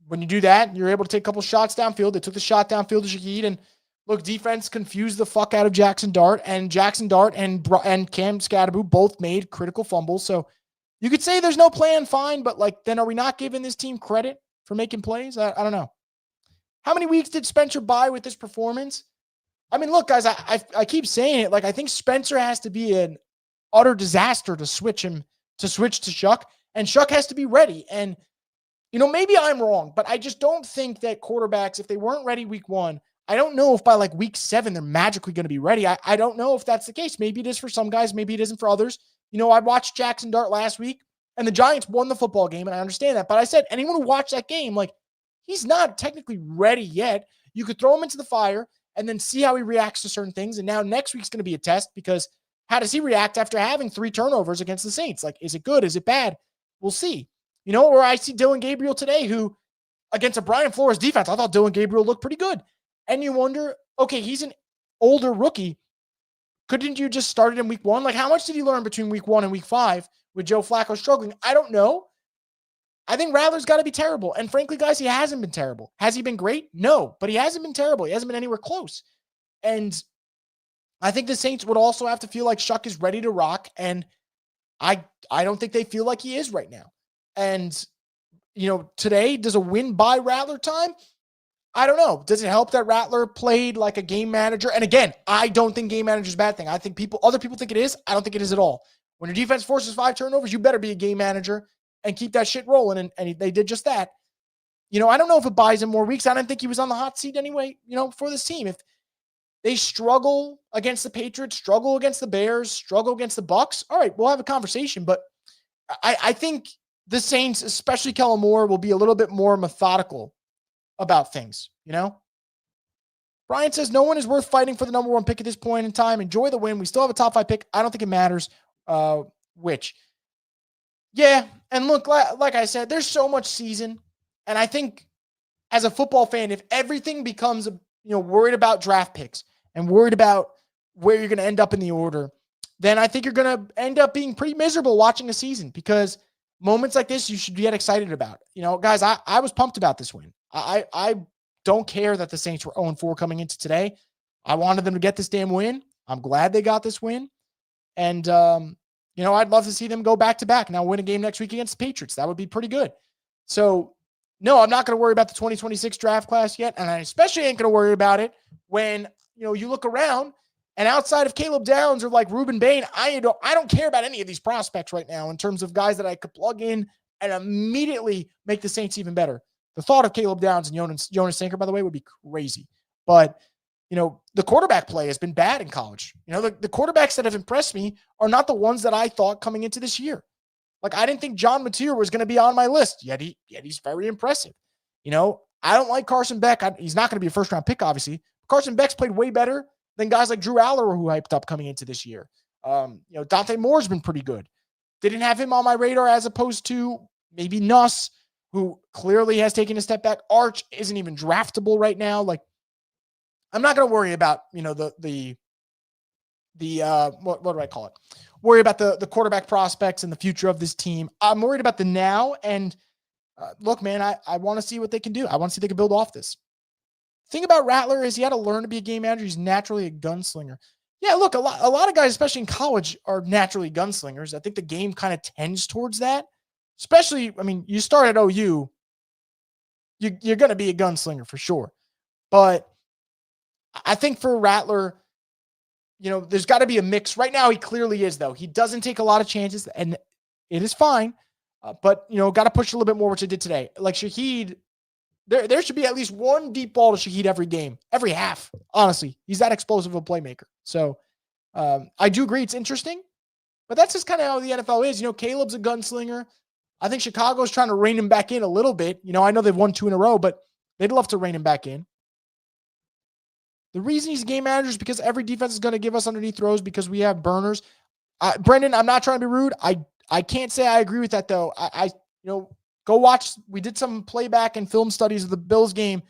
[SPEAKER 1] when you do that, you're able to take a couple shots downfield. They took the shot downfield to Shaheed, and look, defense confused the fuck out of Jackson Dart, and Jackson Dart and Cam Scadaboo both made critical fumbles. So you could say there's no plan, fine, but then are we not giving this team credit for making plays? I don't know. How many weeks did Spencer buy with this performance? I mean, look, guys, I keep saying it. I think Spencer has to be an utter disaster to switch to Shuck, and Shuck has to be ready. And, maybe I'm wrong, but I just don't think that quarterbacks, if they weren't ready week 1, I don't know if by week 7, they're magically going to be ready. I don't know if that's the case. Maybe it is for some guys. Maybe it isn't for others. I watched Jackson Dart last week, and the Giants won the football game, and I understand that. But I said, anyone who watched that game, he's not technically ready yet. You could throw him into the fire and then see how he reacts to certain things. And now next week's going to be a test, because how does he react after having 3 turnovers against the Saints? Is it good? Is it bad? We'll see. Or I see Dylan Gabriel today, who against a Brian Flores defense, I thought Dylan Gabriel looked pretty good. And you wonder, okay, he's an older rookie, Couldn't you just start it in week 1? Like, how much did he learn between week 1 and week 5 with Joe Flacco struggling? I don't know. I think Rattler's got to be terrible. And frankly, guys, he hasn't been terrible. Has he been great? No, but he hasn't been terrible. He hasn't been anywhere close. And I think the Saints would also have to feel like Shuck is ready to rock. And I don't think they feel like he is right now. And, today, does a win buy Rattler time? I don't know. Does it help that Rattler played like a game manager? And again, I don't think game manager is a bad thing. I think other people think it is. I don't think it is at all. When your defense forces 5 turnovers, you better be a game manager and keep that shit rolling. And they did just that. I don't know if it buys him more weeks. I don't think he was on the hot seat anyway, for this team. If they struggle against the Patriots, struggle against the Bears, struggle against the Bucks, all right, we'll have a conversation. But I think the Saints, especially Kellen Moore, will be a little bit more methodical about things, Brian says, no one is worth fighting for the number 1 pick at this point in time. Enjoy the win. We still have a top 5 pick. I don't think it matters which. Yeah, and look, like I said, there's so much season. And I think as a football fan, if everything becomes, worried about draft picks and worried about where you're going to end up in the order, then I think you're going to end up being pretty miserable watching a season, because moments like this, you should get excited about. Guys, I was pumped about this win. I don't care that the Saints were 0-4 coming into today. I wanted them to get this damn win. I'm glad they got this win. And, I'd love to see them go back-to-back. Now win a game next week against the Patriots. That would be pretty good. So, no, I'm not going to worry about the 2026 draft class yet. And I especially ain't going to worry about it when, you look around and outside of Caleb Downs or like Reuben Bain, I don't care about any of these prospects right now in terms of guys that I could plug in and immediately make the Saints even better. The thought of Caleb Downs and Jonas Sanker, by the way, would be crazy. But, the quarterback play has been bad in college. The quarterbacks that have impressed me are not the ones that I thought coming into this year. Like, I didn't think John Mateer was going to be on my list, yet he's very impressive. I don't like Carson Beck. He's not going to be a first-round pick, obviously. Carson Beck's played way better than guys like Drew Aller, who hyped up coming into this year. Dante Moore's been pretty good. Didn't have him on my radar as opposed to maybe Nuss, who clearly has taken a step back. Arch isn't even draftable right now. Like, I'm not going to worry about, what do I call it? Worry about the quarterback prospects and the future of this team. I'm worried about the now. And look, man, I want to see what they can do. I want to see if they can build off this. The thing about Rattler is he had to learn to be a game manager. He's naturally a gunslinger. Yeah, look, a lot of guys, especially in college, are naturally gunslingers. I think the game kind of tends towards that. Especially, you start at OU, you're going to be a gunslinger for sure. But I think for Rattler, there's got to be a mix. Right now, he clearly is, though. He doesn't take a lot of chances, and it is fine. But, got to push a little bit more, which he did today. Like Shaheed, there should be at least one deep ball to Shaheed every game, every half. Honestly, he's that explosive of a playmaker. So I do agree it's interesting, but that's just kind of how the NFL is. Caleb's a gunslinger. I think Chicago's trying to rein him back in a little bit. I know they've won 2 in a row, but they'd love to rein him back in. The reason he's a game manager is because every defense is going to give us underneath throws because we have burners. Brendan, I'm not trying to be rude. I can't say I agree with that, though. Go watch. We did some playback and film studies of the Bills game.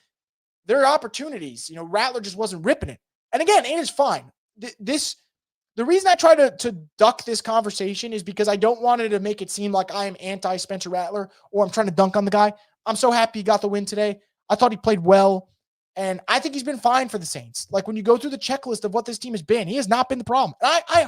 [SPEAKER 1] There are opportunities. Rattler just wasn't ripping it. And again, it is fine. The reason I try to duck this conversation is because I don't want it to make it seem like I am anti-Spencer Rattler or I'm trying to dunk on the guy. I'm so happy he got the win today. I thought he played well. And I think he's been fine for the Saints. Like when you go through the checklist of what this team has been, he has not been the problem. And I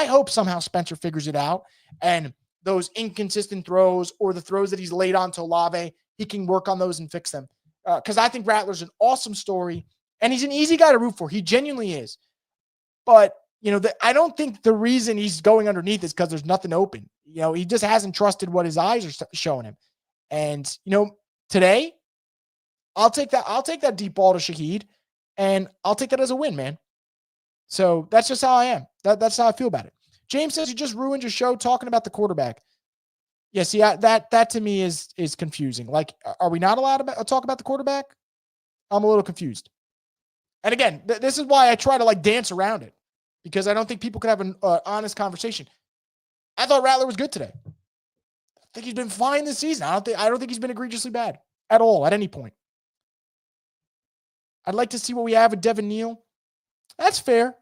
[SPEAKER 1] hope somehow Spencer figures it out. And those inconsistent throws or the throws that he's laid on to Olave, he can work on those and fix them. Because I think Rattler's an awesome story. And he's an easy guy to root for. He genuinely is. But, I don't think the reason he's going underneath is because there's nothing open. He just hasn't trusted what his eyes are showing him. And, today, I'll take that deep ball to Shaheed, and I'll take that as a win, man. So that's just how I am. That's how I feel about it. James says you just ruined your show talking about the quarterback. Yeah, see, that to me is confusing. Like, are we not allowed to talk about the quarterback? I'm a little confused. And again, this is why I try to dance around it, because I don't think people could have an honest conversation. I thought Rattler was good today. I think he's been fine this season. I don't think he's been egregiously bad at all at any point. I'd like to see what we have with Devin Neal. That's fair.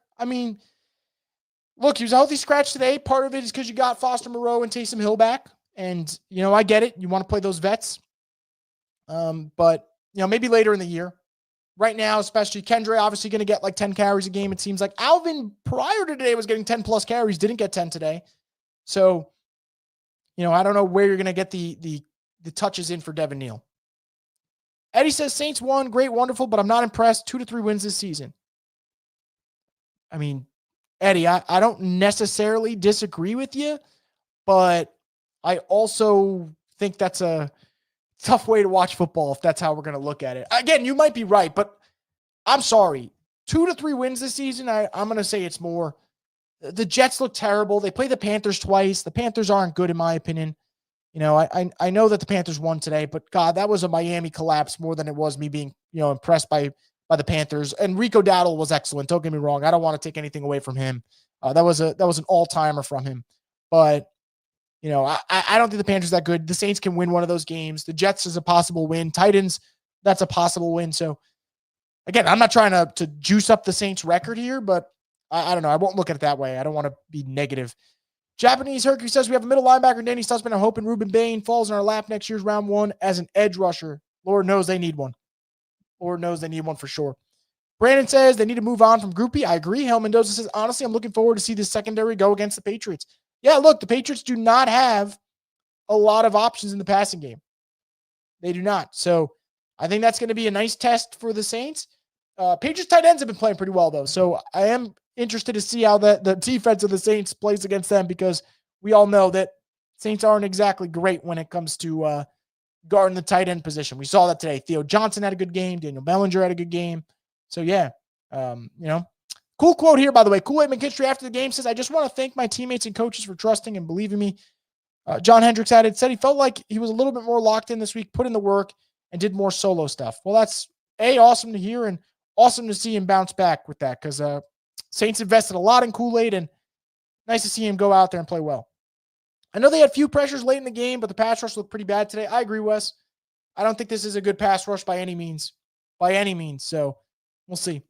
[SPEAKER 1] Look, he was a healthy scratch today. Part of it is because you got Foster Moreau and Taysom Hill back. And, I get it. You want to play those vets. But, maybe later in the year. Right now, especially Kendra, obviously going to get like 10 carries a game. It seems like Alvin prior to today was getting 10 plus carries, didn't get 10 today. So, I don't know where you're going to get the touches in for Devin Neal. Eddie says Saints won, great, wonderful, but I'm not impressed. 2 to 3 wins this season. I mean, Eddie, I don't necessarily disagree with you, but I also think that's a tough way to watch football if that's how we're going to look at it. Again, you might be right, but I'm sorry. 2 to 3 wins this season, I'm going to say it's more. The Jets look terrible. They play the Panthers twice. The Panthers aren't good in my opinion. I know that the Panthers won today, but God, that was a Miami collapse more than it was me being, impressed by the Panthers. And Rico Dowdle was excellent. Don't get me wrong. I don't want to take anything away from him. That was an all-timer from him. But I don't think the Panthers are that good. The Saints can win one of those games. The Jets is a possible win. Titans, that's a possible win. So, again, I'm not trying to juice up the Saints record here, but I don't know. I won't look at it that way. I don't want to be negative. Japanese Hercules says we have a middle linebacker, Danny Sussman. I'm hoping Ruben Bain falls in our lap next year's round 1 as an edge rusher. Lord knows they need one. Lord knows they need one for sure. Brandon says they need to move on from Groupie. I agree. Hel Mendoza says, honestly, I'm looking forward to see this secondary go against the Patriots. Yeah, look, the Patriots do not have a lot of options in the passing game. They do not. So I think that's going to be a nice test for the Saints. Patriots tight ends have been playing pretty well, though. So I am interested to see how the defense of the Saints plays against them because we all know that Saints aren't exactly great when it comes to guarding the tight end position. We saw that today. Theo Johnson had a good game. Daniel Bellinger had a good game. So, yeah, cool quote here, by the way. Kool-Aid McKinstry after the game says, I just want to thank my teammates and coaches for trusting and believing me. John Hendricks said he felt like he was a little bit more locked in this week, put in the work, and did more solo stuff. Well, that's, awesome to hear and awesome to see him bounce back with that because Saints invested a lot in Kool-Aid, and nice to see him go out there and play well. I know they had few pressures late in the game, but the pass rush looked pretty bad today. I agree, Wes. I don't think this is a good pass rush by any means. So we'll see.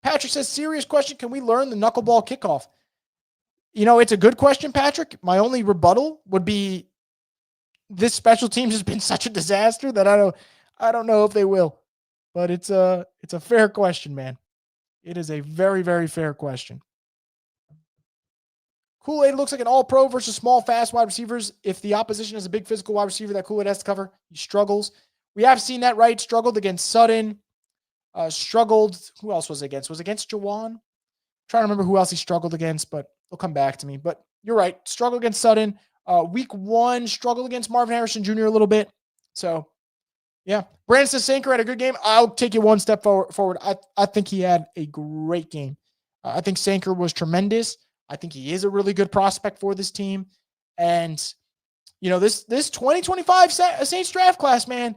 [SPEAKER 1] Patrick says, serious question. Can we learn the knuckleball kickoff? It's a good question, Patrick. My only rebuttal would be this special teams has been such a disaster that I don't know if they will. But it's a fair question, man. It is a very, very fair question. Kool-Aid looks like an all-pro versus small, fast wide receivers. If the opposition has a big physical wide receiver that Kool-Aid has to cover, he struggles. We have seen that, right? Struggled against Sutton. Who else was it against? Was it against Jawan? I'm trying to remember who else he struggled against, but he'll come back to me. But you're right. Struggled against Sutton. Week 1, struggled against Marvin Harrison Jr. a little bit. So, yeah. Brandon Sanker had a good game. I'll take it one step forward. I think he had a great game. I think Sanker was tremendous. I think he is a really good prospect for this team. And, this 2025 Saints draft class, man,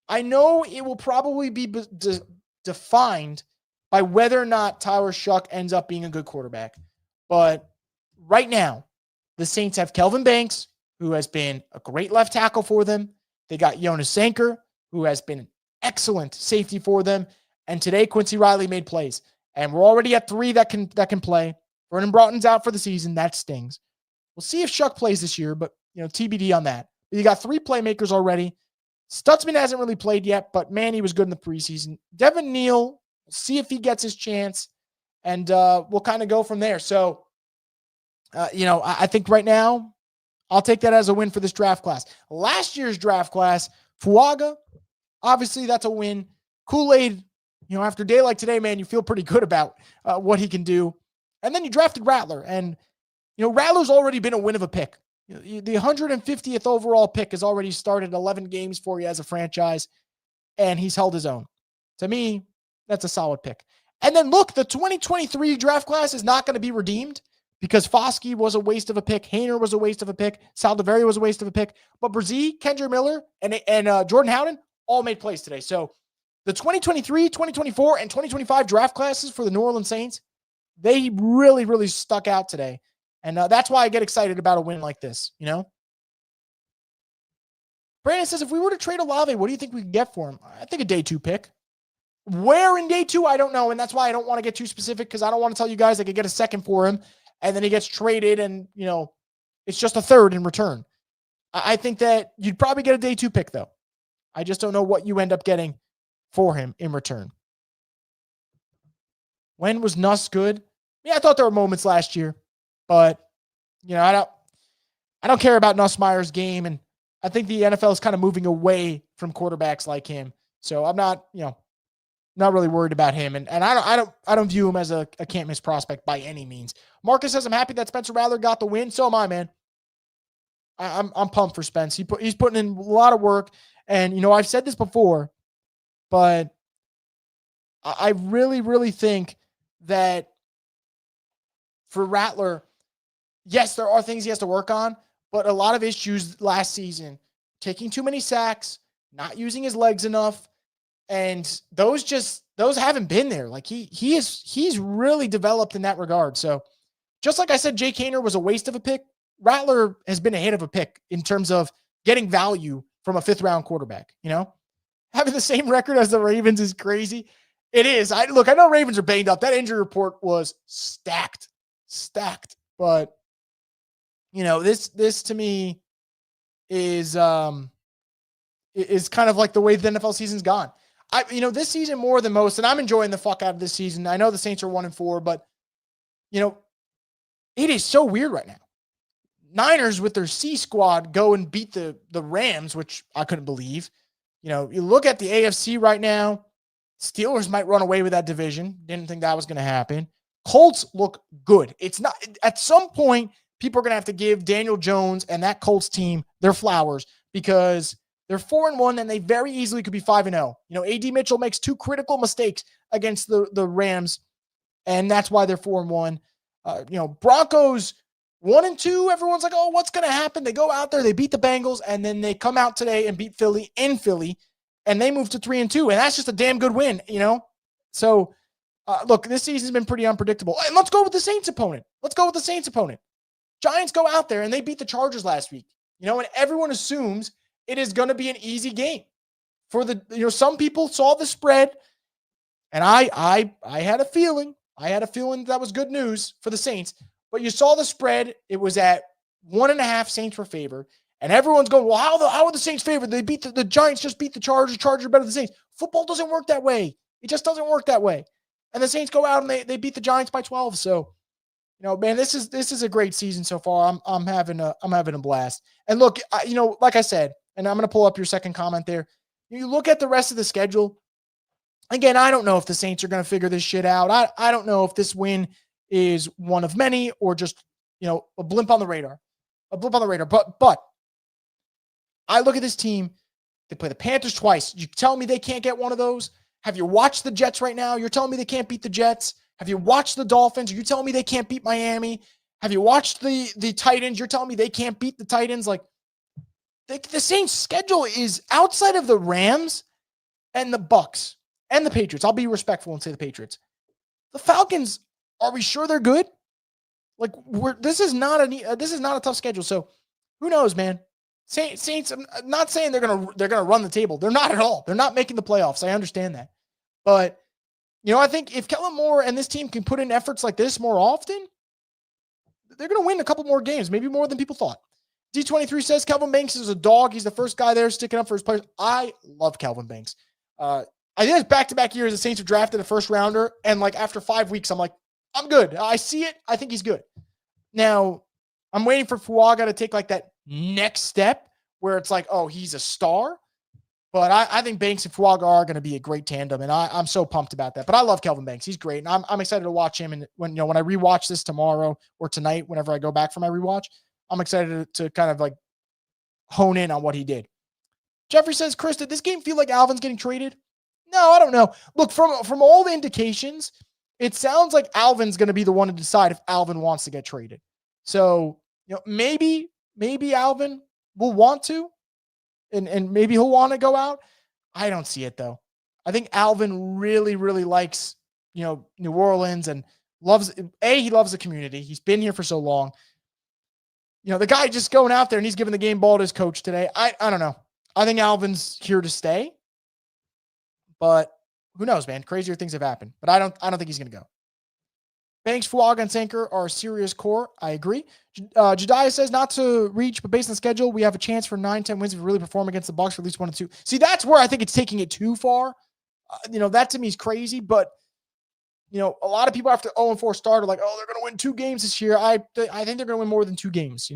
[SPEAKER 1] I know it will probably be defined by whether or not Tyler Shuck ends up being a good quarterback. But right now, the Saints have Kelvin Banks, who has been a great left tackle for them. They got Jonas Sanker, who has been an excellent safety for them. And today, Quincy Riley made plays. And we're already at 3 that can play. Vernon Broughton's out for the season. That stings. We'll see if Shuck plays this year, but TBD on that. But you got 3 playmakers already. Stutzman hasn't really played yet, but man, he was good in the preseason. Devin Neal, we'll see if he gets his chance, and we'll kind of go from there. So, I think right now, I'll take that as a win for this draft class. Last year's draft class, Fuaga, obviously that's a win. Kool-Aid, after a day like today, man, you feel pretty good about what he can do. And then you drafted Rattler, and Rattler's already been a win of a pick. The 150th overall pick has already started 11 games for you as a franchise, and he's held his own. To me, that's a solid pick. And then look, the 2023 draft class is not going to be redeemed because Foskey was a waste of a pick. Hayner was a waste of a pick. Saldiveri was a waste of a pick. But Brzee, Kendra Miller, and Jordan Howden all made plays today. So the 2023, 2024, and 2025 draft classes for the New Orleans Saints, they really, really stuck out today. And that's why I get excited about a win like this, Brandon says, if we were to trade Olave, what do you think we could get for him? I think a day 2 pick. Where in day 2, I don't know. And that's why I don't want to get too specific, because I don't want to tell you guys I could get a second for him and then he gets traded and, it's just a third in return. I think that you'd probably get a day 2 pick, though. I just don't know what you end up getting for him in return. When was Nuss good? Yeah, I thought there were moments last year, but I don't care about Nussmeier's game, and I think the NFL is kind of moving away from quarterbacks like him. So I'm not really worried about him, and I don't view him as a can't miss prospect by any means. Marcus says I'm happy that Spencer Rattler got the win. So am I, man. I'm pumped for Spence. He's putting in a lot of work, and I've said this before, but I really, really think that for Rattler, yes, there are things he has to work on, but a lot of issues last season, taking too many sacks, not using his legs enough, and those haven't been there. Like he's really developed in that regard. So just like I said, Jake Haener was a waste of a pick, Rattler has been a hit of a pick in terms of getting value from a 5th round quarterback. Having the same record as the Ravens is crazy. It is. I know Ravens are banged up. That injury report was stacked, but this to me is kind of like the way the NFL season's gone. This season more than most, and I'm enjoying the fuck out of this season. I know the Saints are 1-4, but it is so weird right now. Niners with their C squad go and beat the Rams, which I couldn't believe. You look at the AFC right now, Steelers might run away with that division. Didn't think that was going to happen. Colts look good. It's not, at some point, people are going to have to give Daniel Jones and that Colts team their flowers, because they're 4-1 and they very easily could be 5-0. AD Mitchell makes 2 critical mistakes against the Rams, and that's why they're 4-1. Broncos 1-2. Everyone's like, oh, what's going to happen? They go out there, they beat the Bengals, and then they come out today and beat Philly in Philly, and they move to 3-2. And that's just a damn good win, So, look, this season's been pretty unpredictable. And let's go with the Saints opponent. Giants go out there and they beat the Chargers last week, and everyone assumes it is going to be an easy game. For some people saw the spread, and I had a feeling. That was good news for the Saints. But you saw the spread. It was at 1.5. Saints were favored. And everyone's going, well, how are the Saints favored? They beat the Giants, just beat the Chargers. Chargers are better than the Saints. Football doesn't work that way. It just doesn't work that way. And the Saints go out and they beat the Giants by 12. So, man, this is a great season so far. I'm having a blast. And look, like I said, and I'm going to pull up your second comment there. You look at the rest of the schedule. Again, I don't know if the Saints are going to figure this shit out. I don't know if this win is one of many or just, a blip on the radar. But I look at this team. They play the Panthers twice. You tell me they can't get one of those? Have you watched the Jets right now? You're telling me they can't beat the Jets? Have you watched the Dolphins? Are you telling me they can't beat Miami? Have you watched the Titans? You're telling me they can't beat the Titans? Like, the Saints' schedule is outside of the Rams and the Bucks and the Patriots. I'll be respectful and say the Patriots. The Falcons, are we sure they're good? Like, this is not a tough schedule. So who knows, man? Saints, I'm not saying they're gonna run the table. They're not at all. They're not making the playoffs. I understand that. But I think if Kellen Moore and this team can put in efforts like this more often, they're gonna win a couple more games, maybe more than people thought. D23 says Kelvin Banks is a dog. He's the first guy there sticking up for his players. I love Kelvin Banks. I think it's back-to-back years the Saints have drafted a first rounder, and like after 5 weeks, I'm like, I'm good. I see it. I think he's good. Now, I'm waiting for Fuaga to take like that next step where it's like, oh, he's a star. But I think Banks and Fuaga are going to be a great tandem, and I'm so pumped about that. But I love Kelvin Banks. He's great, and I'm excited to watch him. And when I rewatch this tomorrow or tonight, whenever I go back for my rewatch, I'm excited to kind of like hone in on what he did. Jeffrey says, Chris, did this game feel like Alvin's getting traded? No, I don't know. Look, from all the indications, it sounds like Alvin's going to be the one to decide if Alvin wants to get traded. So, maybe Alvin will want to, and maybe he'll want to go out. I don't see it, though. I think Alvin really, really likes, New Orleans and he loves the community. He's been here for so long. The guy just going out there and he's giving the game ball to his coach today. I don't know. I think Alvin's here to stay, but who knows, man? Crazier things have happened, but I don't think he's going to go. Banks, Fuaga, and Sanker are a serious core. I agree. Jediah says not to reach, but based on the schedule, we have a chance for 9-10 wins if we really perform against the Bucs for at least 1 or 2. See, that's where I think it's taking it too far. That to me is crazy, but a lot of people after 0-4 start are like, oh, they're going to win 2 games this year. I think they're going to win more than 2 games,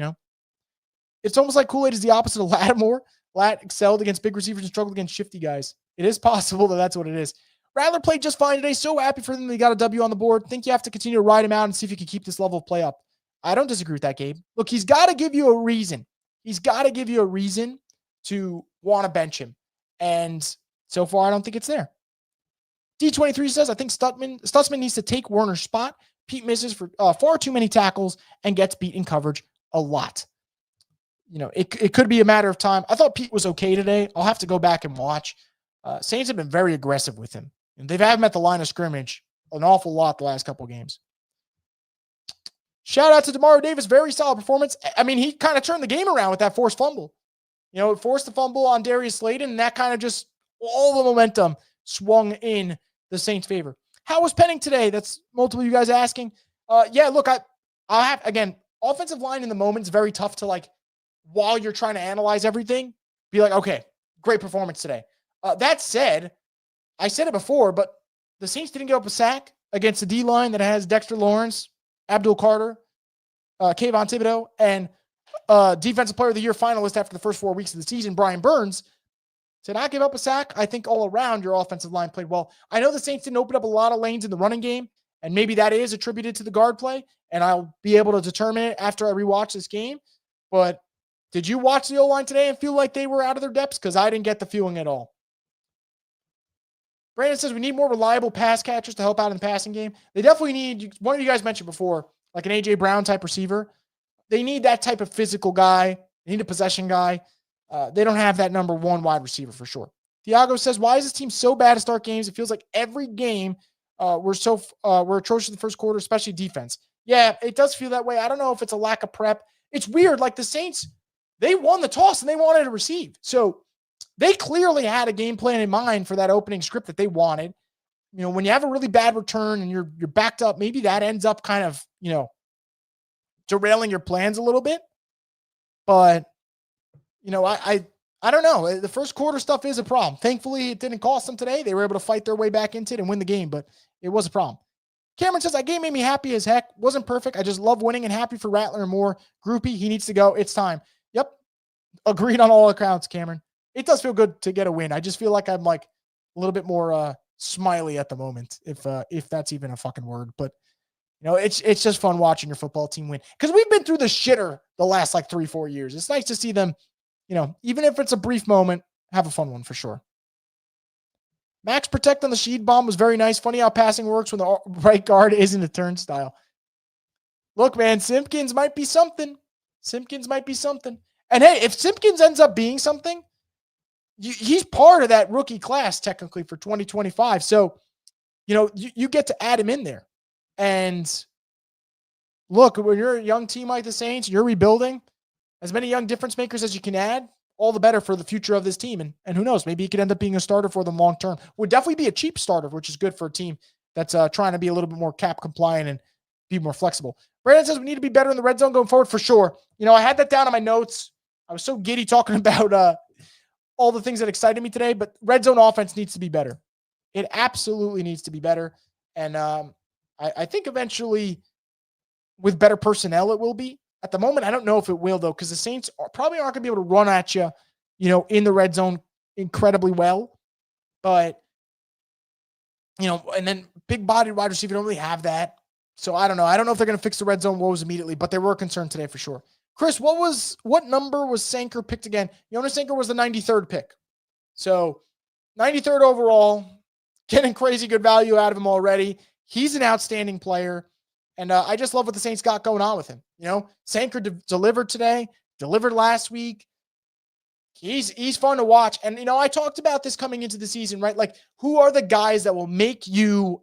[SPEAKER 1] It's almost like Kool-Aid is the opposite of Lattimore. Lat excelled against big receivers and struggled against shifty guys. It is possible that that's what it is. Rattler played just fine today. So happy for them they got a W on the board. Think you have to continue to ride him out and see if you can keep this level of play up. I don't disagree with that, Gabe. Look, he's got to give you a reason. He's got to give you a reason to want to bench him. And so far, I don't think it's there. D23 says, I think Stutzman needs to take Werner's spot. Pete misses for far too many tackles and gets beat in coverage a lot. It could be a matter of time. I thought Pete was okay today. I'll have to go back and watch. Saints have been very aggressive with him. And they've had him at the line of scrimmage an awful lot the last couple of games. Shout out to Demario Davis. Very solid performance. I mean, he kind of turned the game around with that forced fumble. It forced the fumble on Darius Slayton, and that kind of just all the momentum swung in the Saints' favor. How was Penning today? That's multiple of you guys asking. Look, I'll have, again, offensive line in the moment is very tough to, while you're trying to analyze everything, be like, okay, great performance today. That said, I said it before, but the Saints didn't give up a sack against the D-line that has Dexter Lawrence, Abdul Carter, Kayvon Thibodeau, and Defensive Player of the Year finalist after the first 4 weeks of the season, Brian Burns. To not give up a sack, I think all around your offensive line played well. I know the Saints didn't open up a lot of lanes in the running game, and maybe that is attributed to the guard play, and I'll be able to determine it after I rewatch this game. But did you watch the O-line today and feel like they were out of their depths? Because I didn't get the feeling at all. Brandon says we need more reliable pass catchers to help out in the passing game. They definitely need, one of you guys mentioned before, like an A.J. Brown type receiver. They need that type of physical guy. They need a possession guy. They don't have that number 1 wide receiver for sure. Thiago says, why is this team so bad to start games? It feels like every game we're atrocious in the first quarter, especially defense. Yeah, it does feel that way. I don't know if it's a lack of prep. It's weird. Like the Saints, they won the toss and they wanted to receive. So they clearly had a game plan in mind for that opening script that they wanted. When you have a really bad return and you're backed up, maybe that ends up kind of, derailing your plans a little bit. But, I don't know. The first quarter stuff is a problem. Thankfully, it didn't cost them today. They were able to fight their way back into it and win the game, but it was a problem. Cameron says, that game made me happy as heck. Wasn't perfect. I just love winning and happy for Rattler and more. Groupie, he needs to go. It's time. Yep. Agreed on all accounts, Cameron. It does feel good to get a win. I just feel like I'm a little bit more smiley at the moment, if that's even a fucking word. But it's just fun watching your football team win because we've been through the shitter the last 3-4 years. It's nice to see them, even if it's a brief moment, have a fun one for sure. Max protect on the Sheed bomb was very nice. Funny how passing works when the right guard isn't a turnstile. Look, man, Simpkins might be something. And hey, if Simpkins ends up being something, he's part of that rookie class technically for 2025. So, you get to add him in there. And look, when you're a young team like the Saints, you're rebuilding, as many young difference makers as you can add, all the better for the future of this team. And who knows, maybe he could end up being a starter for them long term. Would definitely be a cheap starter, which is good for a team that's trying to be a little bit more cap compliant and be more flexible. Brandon says we need to be better in the red zone going forward for sure. I had that down on my notes. I was so giddy talking about all the things that excited me today, but red zone offense needs to be better. It absolutely needs to be better. And I think eventually with better personnel, it will be. At the moment, I don't know if it will, though, because the Saints probably aren't going to be able to run at you, in the red zone incredibly well. But, and then big-bodied wide receiver don't really have that. So I don't know. I don't know if they're going to fix the red zone woes immediately, but they were concerned today for sure. Chris, what number was Sanker picked again? Jonas Sanker was the 93rd pick. So 93rd overall, getting crazy good value out of him already. He's an outstanding player. And I just love what the Saints got going on with him. Sanker delivered today, delivered last week. He's fun to watch. And, I talked about this coming into the season, right? Like, who are the guys that will make you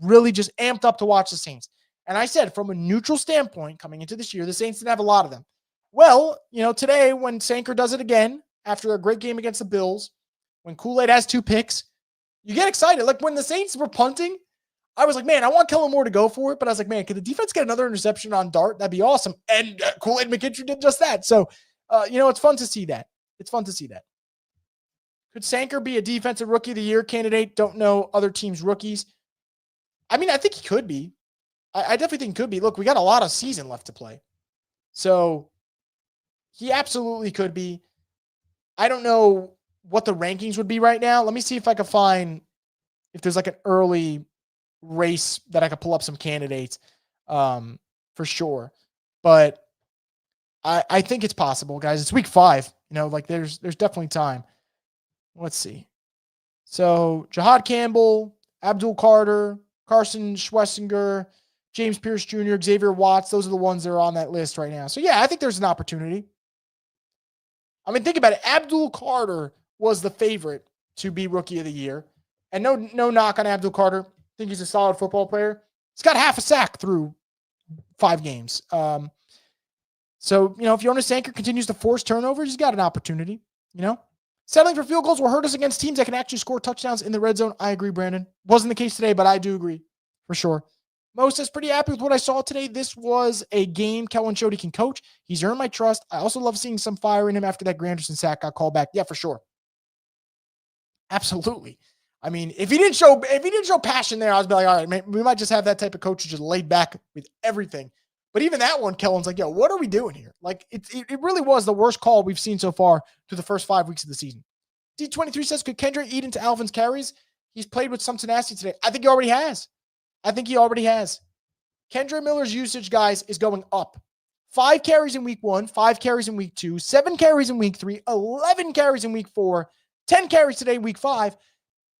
[SPEAKER 1] really just amped up to watch the Saints? And I said, from a neutral standpoint, coming into this year, the Saints didn't have a lot of them. Well, today when Sanker does it again, after a great game against the Bills, when Kool-Aid has 2 picks, You get excited. Like when the Saints were punting, I was like, man, I want Kellen Moore to go for it. But I was like, man, could the defense get another interception on dart? That'd be awesome. And Kool-Aid McKinstry did just that. So, it's fun to see that. It's fun to see that. Could Sanker be a defensive rookie of the year candidate? Don't know other teams' rookies. I mean, I think he could be. I definitely think he could be. Look, we got a lot of season left to play. So he absolutely could be. I don't know what the rankings would be right now. Let me see if I can find if there's like an early race that I could pull up some candidates for sure. But I think it's possible, guys. It's week 5. There's definitely time. Let's see. So Jahad Campbell, Abdul Carter, Carson Schwessinger, James Pierce Jr., Xavier Watts. Those are the ones that are on that list right now. So yeah, I think there's an opportunity. I mean, think about it. Abdul Carter was the favorite to be rookie of the year. And no knock on Abdul Carter. I think he's a solid football player. He's got half a sack through 5 games. So, if Jonas Sanker continues to force turnovers, he's got an opportunity, Settling for field goals will hurt us against teams that can actually score touchdowns in the red zone. I agree, Brandon. Wasn't the case today, but I do agree for sure. Mo says, pretty happy with what I saw today. This was a game Kellen showed he can coach. He's earned my trust. I also love seeing some fire in him after that Granderson sack got called back. Yeah, for sure. Absolutely. I mean, if he didn't show passion there, I was like, all right, man, we might just have that type of coach who's just laid back with everything. But even that one, Kellen's like, yo, what are we doing here? Like, it really was the worst call we've seen so far through the first 5 weeks of the season. D23 says, could Kendra eat into Alvin's carries? He's played with some tenacity today. I think he already has. Kendra Miller's usage, guys, is going up. 5 carries in week 1, 5 carries in week 2, 7 carries in week 3, 11 carries in week 4, 10 carries today, week 5.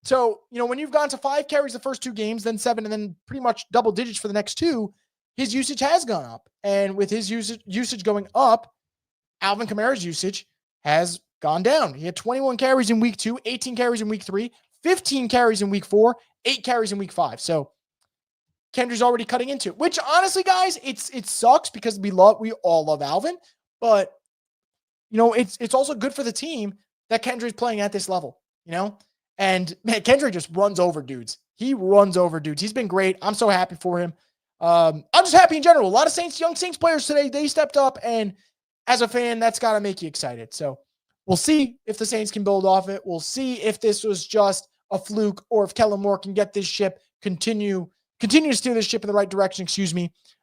[SPEAKER 1] So, when you've gone to 5 carries the first 2 games, then 7, and then pretty much double digits for the next 2, his usage has gone up. And with his usage going up, Alvin Kamara's usage has gone down. He had 21 carries in week 2, 18 carries in week 3, 15 carries in week 4, 8 carries in week 5. So Kendra's already cutting into it, which honestly, guys, it sucks because we all love Alvin, but it's also good for the team that Kendra's playing at this level, and man, Kendra just runs over dudes. He runs over dudes. He's been great. I'm so happy for him. I'm just happy in general. A lot of young Saints players today, they stepped up, and as a fan, that's got to make you excited. So we'll see if the Saints can build off it. We'll see if this was just a fluke or if Kellen Moore can get this ship, continue to steer this ship in the right direction,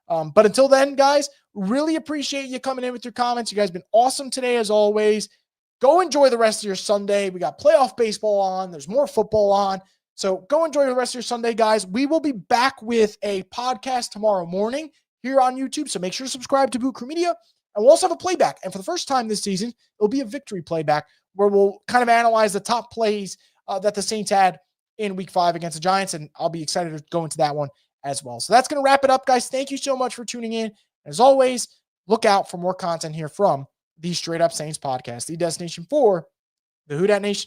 [SPEAKER 1] But until then, guys, really appreciate you coming in with your comments. You guys have been awesome today, as always. Go enjoy the rest of your Sunday. We got playoff baseball on. There's more football on. So go enjoy the rest of your Sunday, guys. We will be back with a podcast tomorrow morning here on YouTube. So make sure to subscribe to Boot Crew Media. And we'll also have a playback. And for the first time this season, it'll be a victory playback where we'll kind of analyze the top plays that the Saints had in week 5 against the Giants. And I'll be excited to go into that one as well. So that's going to wrap it up, guys. Thank you so much for tuning in. As always, look out for more content here from the Straight Up Saints podcast, the destination for the Who Dat Nation.